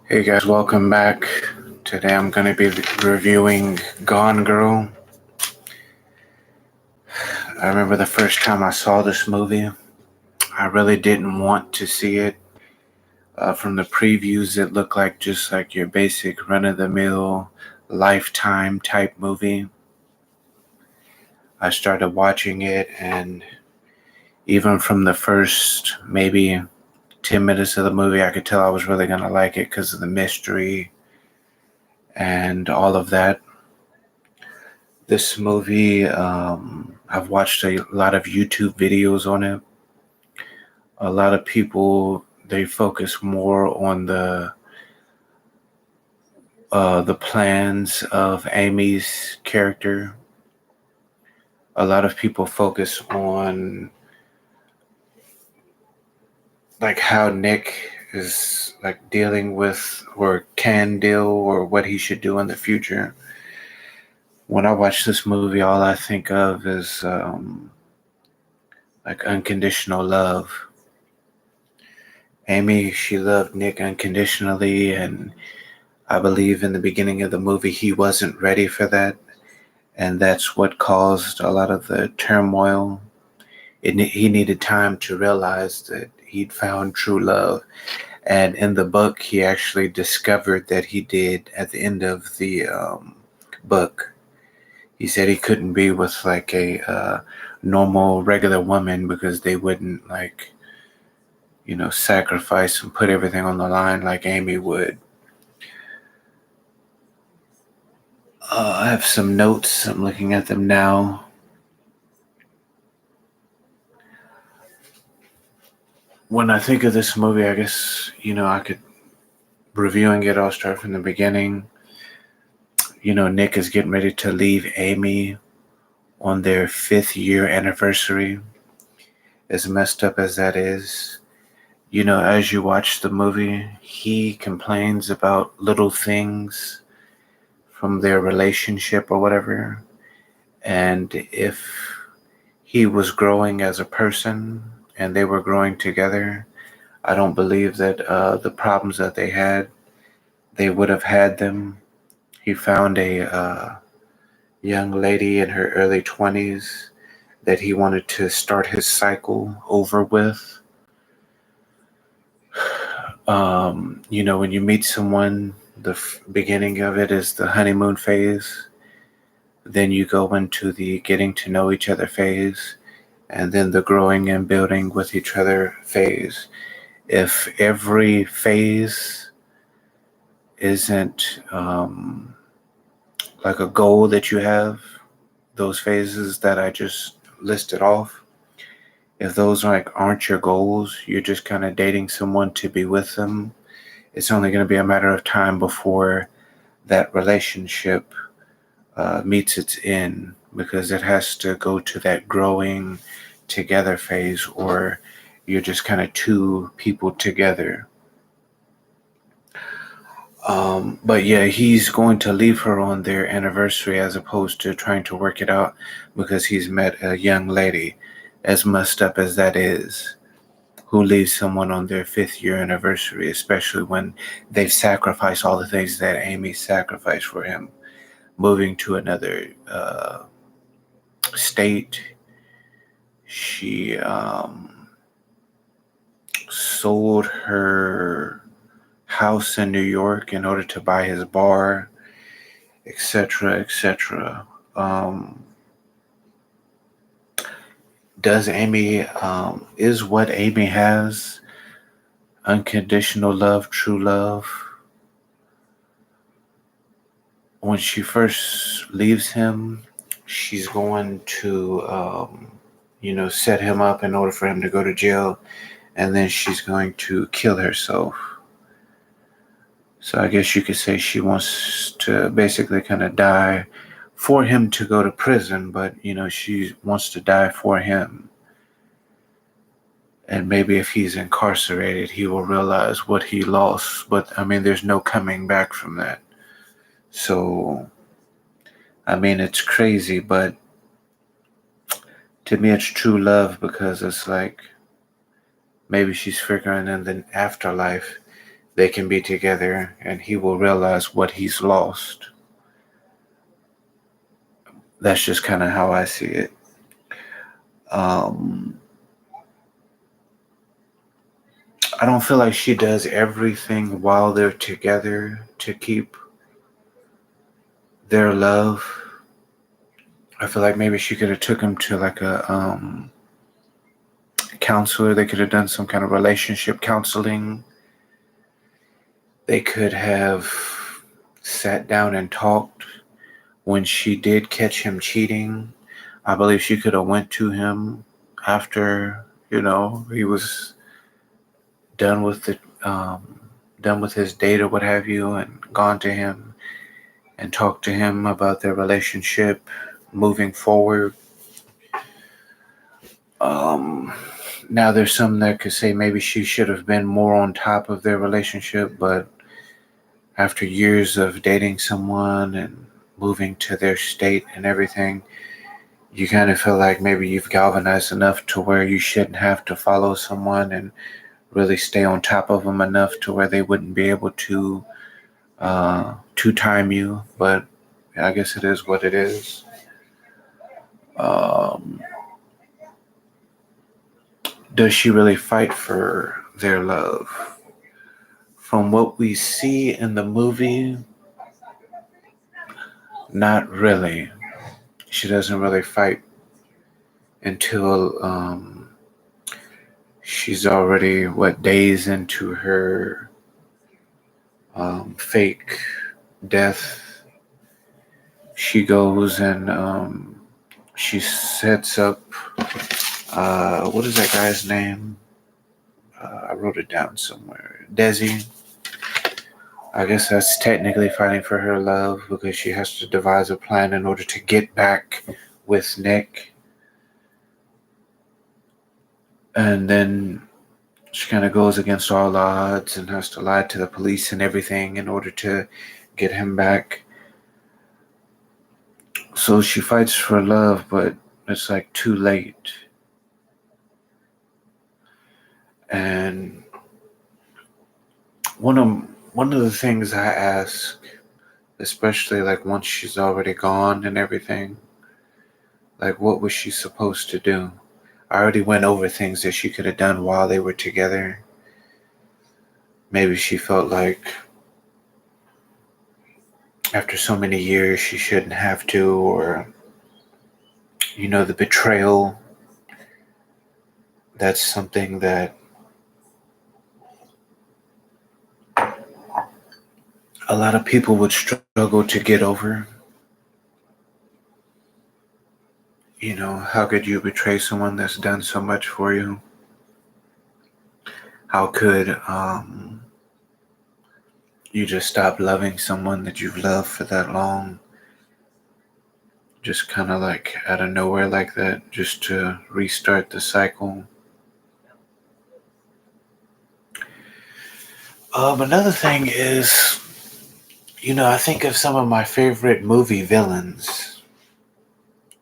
Hey guys, welcome back. Today I'm going to be reviewing Gone Girl. I remember the first time I saw this movie, I really didn't want to see it. From the previews, it looked like just like your basic run of the mill Lifetime type movie. I started watching it, and even from the first maybe 10 minutes of the movie, I could tell I was really going to like it because of the mystery and all of that. This movie, I've watched a lot of YouTube videos on it. A lot of people, they focus more on the plans of Amy's character. A lot of people focus on like how Nick is like dealing with or can deal or what he should do in the future. When I watch this movie, all I think of is like unconditional love. Amy, she loved Nick unconditionally, and I believe in the beginning of the movie he wasn't ready for that, and that's what caused a lot of the turmoil. He needed time to realize that he'd found true love, and in the book, he actually discovered that he did at the end of the book. He said he couldn't be with like a normal, regular woman because they wouldn't like sacrifice and put everything on the line like Amy would. I have some notes. I'm looking at them now. When I think of this movie, I guess, I could, reviewing it, I'll start from the beginning. Nick is getting ready to leave Amy on their 5th-year anniversary. As messed up as that is, as you watch the movie, he complains about little things from their relationship or whatever. And if he was growing as a person and they were growing together, I don't believe that the problems that they would have had them. He found a young lady in her early 20s that he wanted to start his cycle over with. When you meet someone, the beginning of it is the honeymoon phase. Then you go into the getting to know each other phase, and then the growing and building with each other phase. If every phase isn't like a goal that you have, those phases that I just listed off, if those aren't your goals, you're just kind of dating someone to be with them, it's only going to be a matter of time before that relationship meets its end, because it has to go to that growing together phase, or you're just kind of two people together. But yeah, he's going to leave her on their anniversary as opposed to trying to work it out because he's met a young lady, as messed up as that is, who leaves someone on their 5th-year anniversary, especially when they've sacrificed all the things that Amy sacrificed for him, moving to another state. She sold her house in New York in order to buy his bar, etc., etc. Does Amy, is what Amy has unconditional love, true love? When she first leaves him, she's going to, set him up in order for him to go to jail, and then she's going to kill herself. So I guess you could say she wants to basically kind of die for him to go to prison, but she wants to die for him. And maybe if he's incarcerated, he will realize what he lost. But I mean, there's no coming back from that. So, I mean, it's crazy, but to me, it's true love, because it's like maybe she's figuring in the afterlife they can be together and he will realize what he's lost. That's just kind of how I see it. Um, I don't feel like she does everything while they're together to keep their love. I feel like maybe she could have took him to like a counselor. They could have done some kind of relationship counseling. They could have sat down and talked when she did catch him cheating. I believe she could have went to him after, he was done with the done with his date or what have you, and gone to him and talked to him about their relationship moving forward. Um, Now there's some that could say maybe she should have been more on top of their relationship, but after years of dating someone and moving to their state and everything, you kind of feel like maybe you've galvanized enough to where you shouldn't have to follow someone and really stay on top of them enough to where they wouldn't be able to time you. But I guess it is what it is. Um, does she really fight for their love? From what we see in the movie, not really. She doesn't really fight until she's already, days into her fake death. She goes and she sets up, what is that guy's name? I wrote it down somewhere. Desi. I guess that's technically fighting for her love because she has to devise a plan in order to get back with Nick. And then she kind of goes against all odds and has to lie to the police and everything in order to get him back. So she fights for love, but it's like too late. And one of the things I ask, especially like once she's already gone and everything, like what was she supposed to do? I already went over things that she could have done while they were together. Maybe she felt like after so many years she shouldn't have to, or the betrayal. That's something that a lot of people would struggle to get over. How could you betray someone that's done so much for you? How could you just stop loving someone that you've loved for that long? Just kind of like out of nowhere like that, just to restart the cycle. Another thing is, I think of some of my favorite movie villains.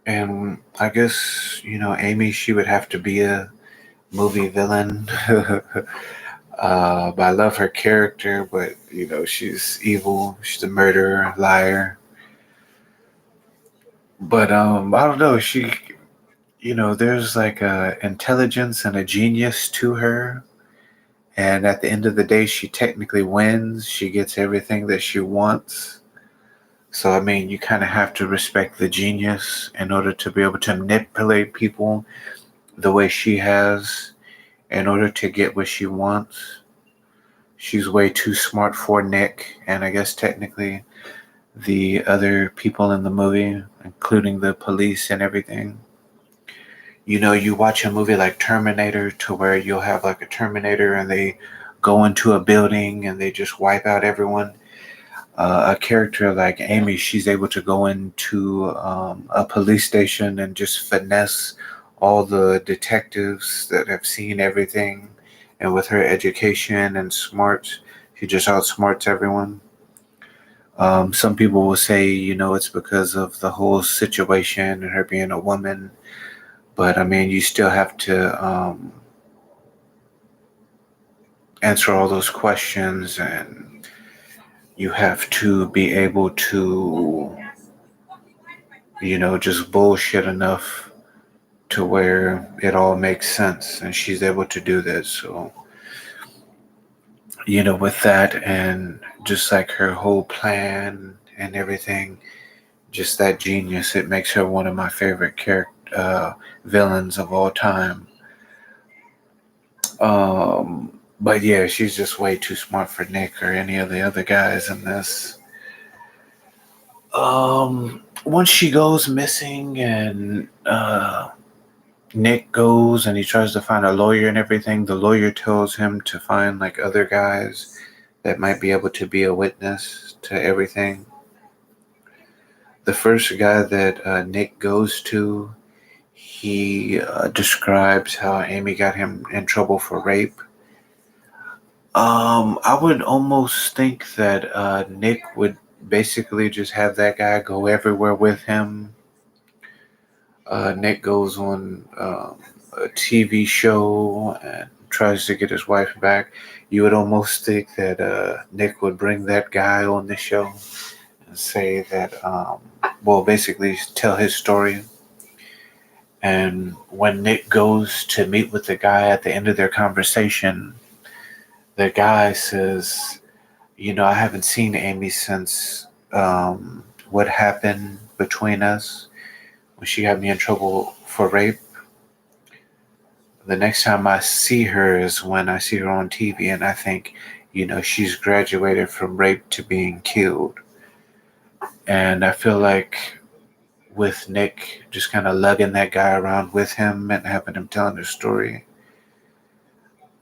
And I guess, Amy, she would have to be a movie villain. But I love her character, but, she's evil. She's a murderer, liar. But I don't know. There's like a intelligence and a genius to her. And at the end of the day, she technically wins. She gets everything that she wants. So, I mean, you kind of have to respect the genius in order to be able to manipulate people the way she has in order to get what she wants. She's way too smart for Nick, and I guess technically the other people in the movie, including the police and everything. You watch a movie like Terminator to where you'll have like a Terminator and they go into a building and they just wipe out everyone. A character like Amy, she's able to go into a police station and just finesse all the detectives that have seen everything. And with her education and smarts, she just outsmarts everyone. Some people will say, it's because of the whole situation and her being a woman. But I mean, you still have to answer all those questions, and you have to be able to, just bullshit enough to where it all makes sense, and she's able to do that. So, with that, and just like her whole plan and everything, just that genius, it makes her one of my favorite villains of all time. But yeah, she's just way too smart for Nick or any of the other guys in this. Once she goes missing, and Nick goes and he tries to find a lawyer and everything, the lawyer tells him to find like other guys that might be able to be a witness to everything. The first guy that Nick goes to, he describes how Amy got him in trouble for rape. I would almost think that Nick would basically just have that guy go everywhere with him. Nick goes on a TV show and tries to get his wife back. You would almost think that Nick would bring that guy on the show and say that, basically tell his story. And when Nick goes to meet with the guy at the end of their conversation, the guy says, I haven't seen Amy since what happened between us when she got me in trouble for rape. The next time I see her is when I see her on TV, and I think, she's graduated from rape to being killed. And I feel like with Nick just kind of lugging that guy around with him and having him telling the story,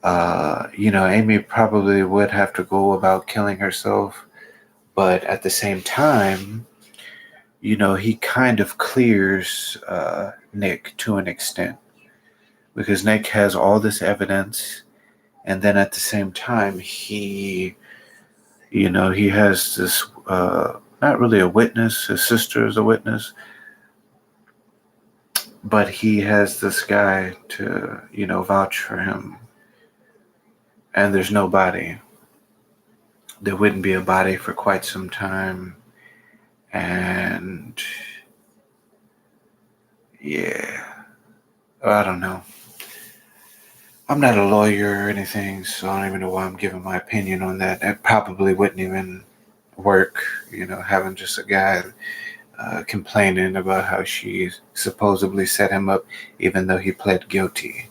Amy probably would have to go about killing herself. But at the same time, he kind of clears Nick to an extent, because Nick has all this evidence, and then at the same time, he has this, not really a witness, his sister is a witness, but he has this guy to, vouch for him, and there's no body. There wouldn't be a body for quite some time, and yeah, I don't know. I'm not a lawyer or anything, so I don't even know why I'm giving my opinion on that. It probably wouldn't even work, having just a guy complaining about how she supposedly set him up, even though he pled guilty.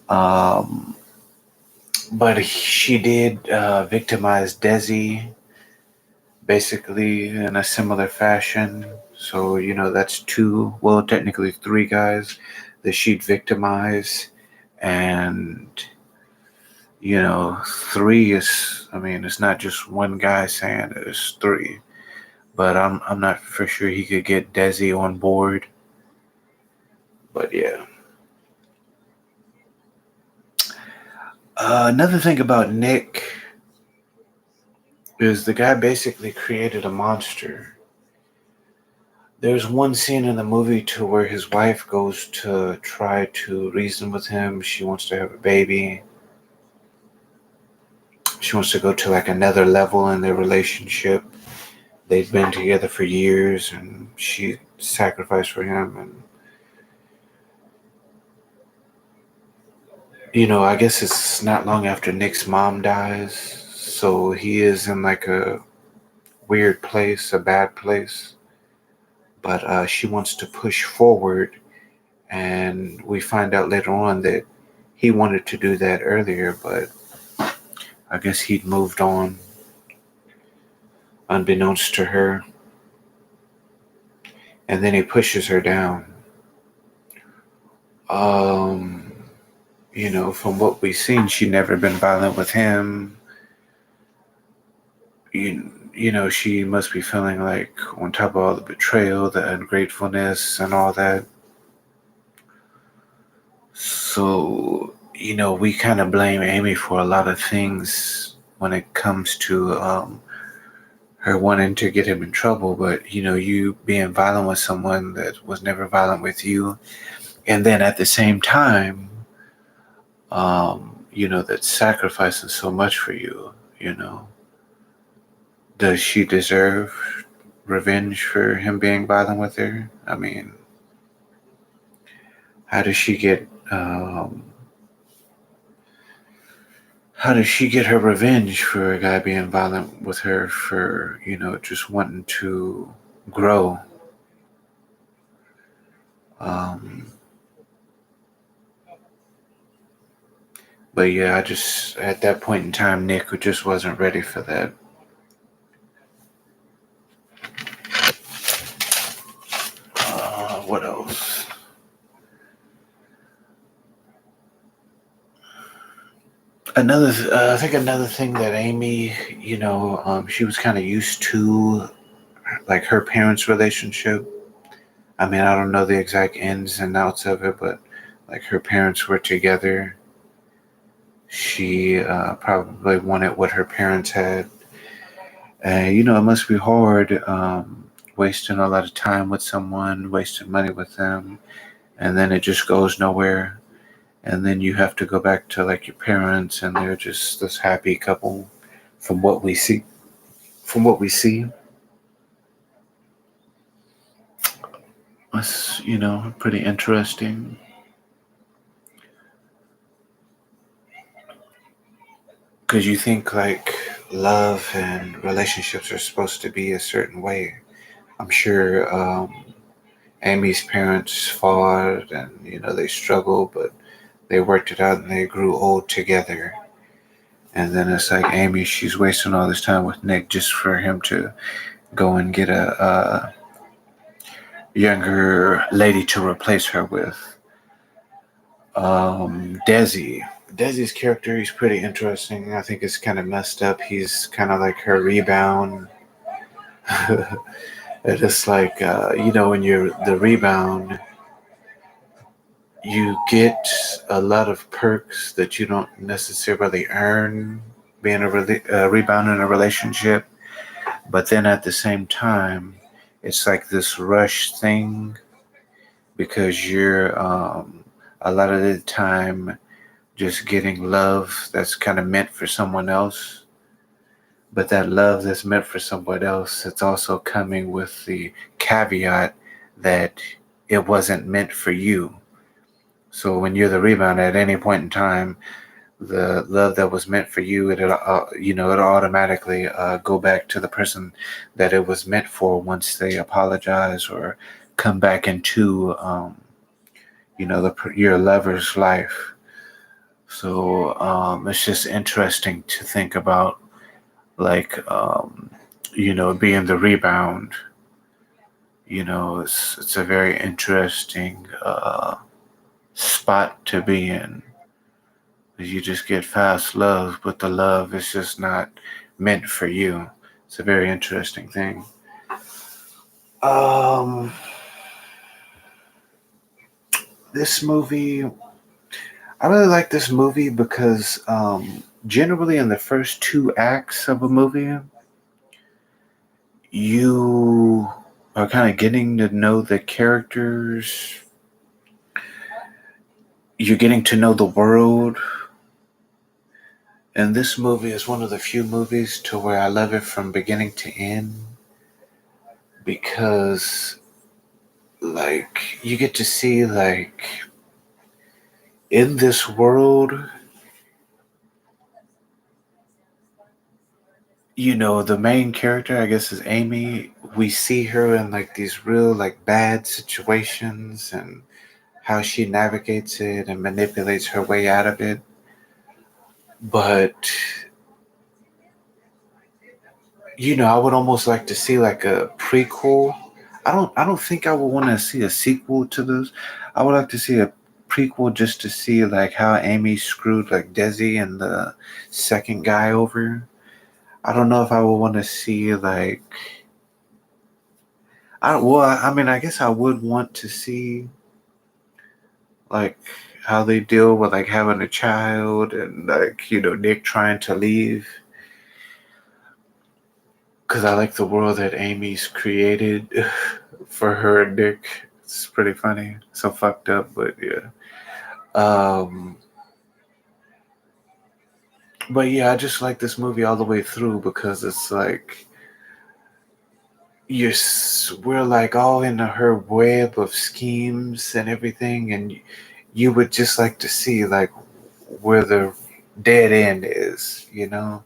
But she did victimize Desi, basically in a similar fashion. So, that's technically three guys that she'd victimize. And, three is, it's not just one guy saying it, it's three. But I'm not for sure he could get Desi on board. But yeah. Another thing about Nick is the guy basically created a monster. There's one scene in the movie to where his wife goes to try to reason with him. She wants to have a baby. She wants to go to like another level in their relationship. They've been together for years, and she sacrificed for him. And I guess it's not long after Nick's mom dies, so he is in like a weird place, a bad place. But she wants to push forward, and we find out later on that he wanted to do that earlier, but I guess he'd moved on, unbeknownst to her. And then he pushes her down. From what we've seen, she'd never been violent with him. She must be feeling like, on top of all the betrayal, the ungratefulness, and all that. So, we kind of blame Amy for a lot of things when it comes to her wanting to get him in trouble. But, you being violent with someone that was never violent with you. And then at the same time, that's sacrificing so much for you, you know. Does she deserve revenge for him being violent with her? I mean, how does she get how does she get her revenge for a guy being violent with her for, just wanting to grow? Um, but yeah, I just, at that point in time, Nick just wasn't ready for that. What else? I think another thing that Amy, she was kind of used to, like her parents' relationship. I mean, I don't know the exact ins and outs of it, but like her parents were together. She probably wanted what her parents had. And, it must be hard wasting a lot of time with someone, wasting money with them, and then it just goes nowhere. And then you have to go back to like your parents, and they're just this happy couple from what we see. From what we see, it's, pretty interesting. Because you think like love and relationships are supposed to be a certain way. I'm sure Amy's parents fought and, they struggled, but they worked it out and they grew old together. And then it's like Amy, she's wasting all this time with Nick just for him to go and get a younger lady to replace her with. Desi. Desi's character, he's pretty interesting. I think it's kind of messed up. He's kind of like her rebound. It's like, when you're the rebound, you get a lot of perks that you don't necessarily earn being a rebound in a relationship. But then at the same time, it's like this rush thing because you're a lot of the time just getting love that's kind of meant for someone else. But that love that's meant for someone else, it's also coming with the caveat that it wasn't meant for you. So when you're the rebound at any point in time, the love that was meant for you, it'll automatically go back to the person that it was meant for once they apologize or come back into, your lover's life. So it's just interesting to think about, like, being the rebound. It's a very interesting spot to be in. You just get fast love, but the love is just not meant for you. It's a very interesting thing. Um, this movie, I really like this movie because generally in the first two acts of a movie, you are kind of getting to know the characters. You're getting to know the world. And this movie is one of the few movies to where I love it from beginning to end because, like, you get to see, like, in this world, the main character, I guess, is Amy. We see her in, like, these real, like, bad situations and how she navigates it and manipulates her way out of it. But, I would almost like to see, like, a prequel. I don't think I would want to see a sequel to this. I would like to see a prequel just to see like how Amy screwed like Desi and the second guy over. I don't know if I would want to see like I mean I guess I would want to see like how they deal with like having a child and like Nick trying to leave because I like the world that Amy's created for her and Nick. It's pretty funny, so fucked up, but yeah. Um, But yeah, I just like this movie all the way through because it's like we're like all in her web of schemes and everything, and you would just like to see like where the dead end is, you know.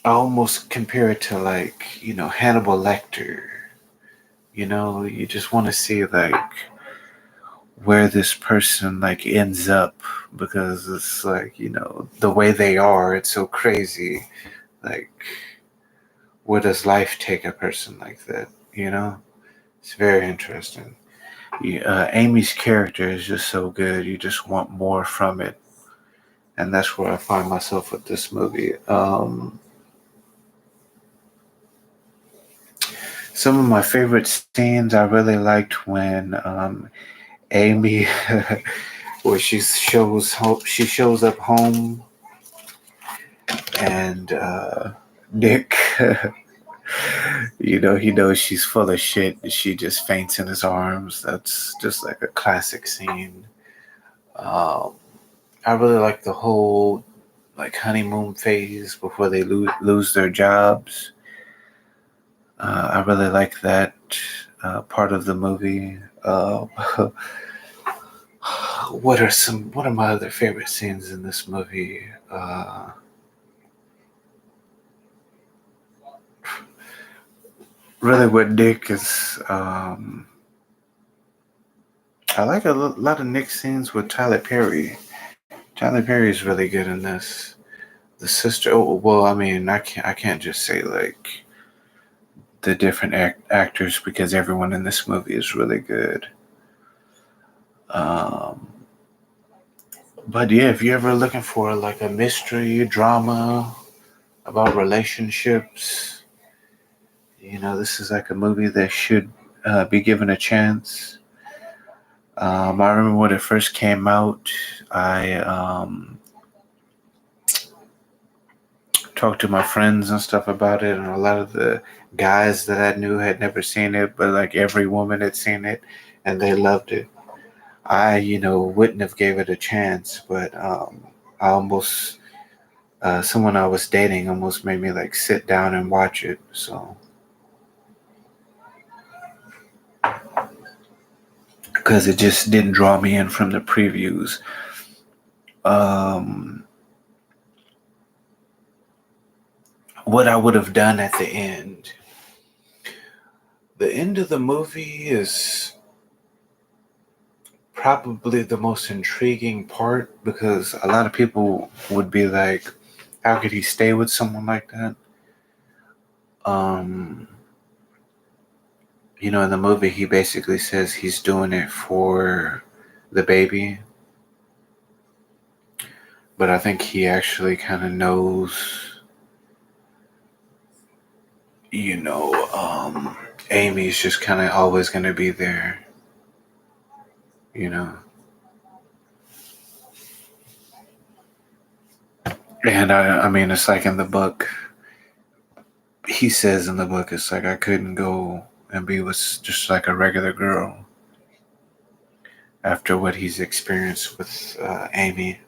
I almost compare it to like, Hannibal Lecter. You just want to see like where this person like ends up because it's like, the way they are, it's so crazy. Like, where does life take a person like that? It's very interesting. Amy's character is just so good. You just want more from it, and that's where I find myself with this movie. Some of my favorite scenes I really liked when Amy, where she shows up home, and Nick, he knows she's full of shit. And she just faints in his arms. That's just like a classic scene. Um, I really like the whole like honeymoon phase before they lose their jobs. I really like that part of the movie. What are my other favorite scenes in this movie? Really, what Nick is. I like a lot of Nick scenes with Tyler Perry. Tyler Perry is really good in this. The sister. Oh, well, I mean, I can't just say like the different actors because everyone in this movie is really good. Um, but yeah, if you're ever looking for like a mystery drama about relationships, this is like a movie that should be given a chance. I remember when it first came out, I talked to my friends and stuff about it, and a lot of the guys that I knew had never seen it, but like every woman had seen it, and they loved it. I, wouldn't have gave it a chance, but I almost someone I was dating almost made me like sit down and watch it. So because it just didn't draw me in from the previews. Um, what I would have done at the end. The end of the movie is probably the most intriguing part because a lot of people would be like, how could he stay with someone like that? Um, in the movie, he basically says he's doing it for the baby, but I think he actually kind of knows, Amy's just kind of always going to be there, you know. And I mean, it's like in the book, he says in the book, it's like I couldn't go and be with just like a regular girl after what he's experienced with Amy.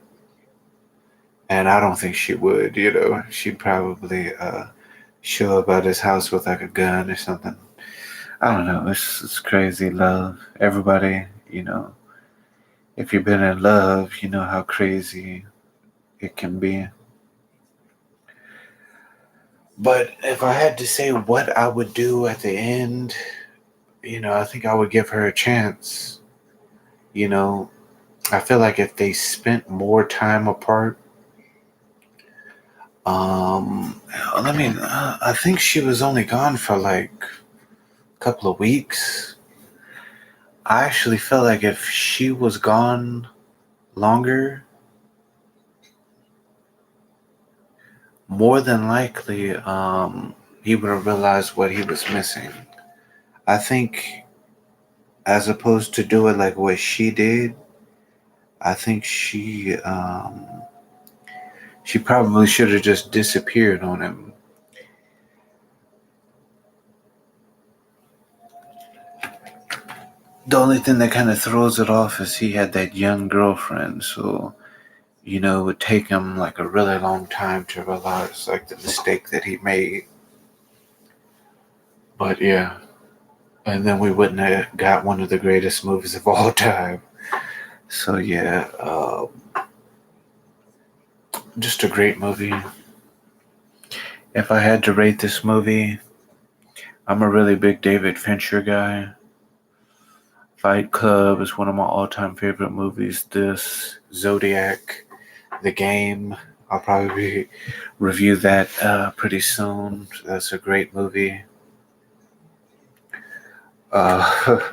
And I don't think she would, She'd probably show up at his house with like a gun or something. I don't know. It's crazy love. Everybody, if you've been in love, you know how crazy it can be. But if I had to say what I would do at the end, I think I would give her a chance. You know, I feel like if they spent more time apart, um, I think she was only gone for like a couple of weeks. I actually feel like if she was gone longer, more than likely, he would have realized what he was missing. I think, as opposed to do it like what she did, I think she probably should have just disappeared on him. The only thing that kind of throws it off is he had that young girlfriend, so it would take him like a really long time to realize like the mistake that he made. But yeah, and then we wouldn't have got one of the greatest movies of all time. So yeah, just a great movie. If I had to rate this movie, I'm a really big David Fincher guy. Fight Club is one of my all-time favorite movies. This, Zodiac, The Game. I'll probably review that pretty soon. That's a great movie. Uh,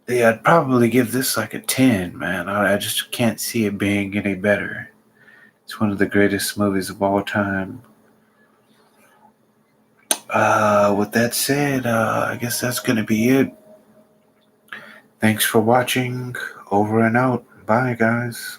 yeah, I'd probably give this like a 10, man. I just can't see it being any better. It's one of the greatest movies of all time. With that said, I guess that's going to be it. Thanks for watching. Over and out. Bye, guys.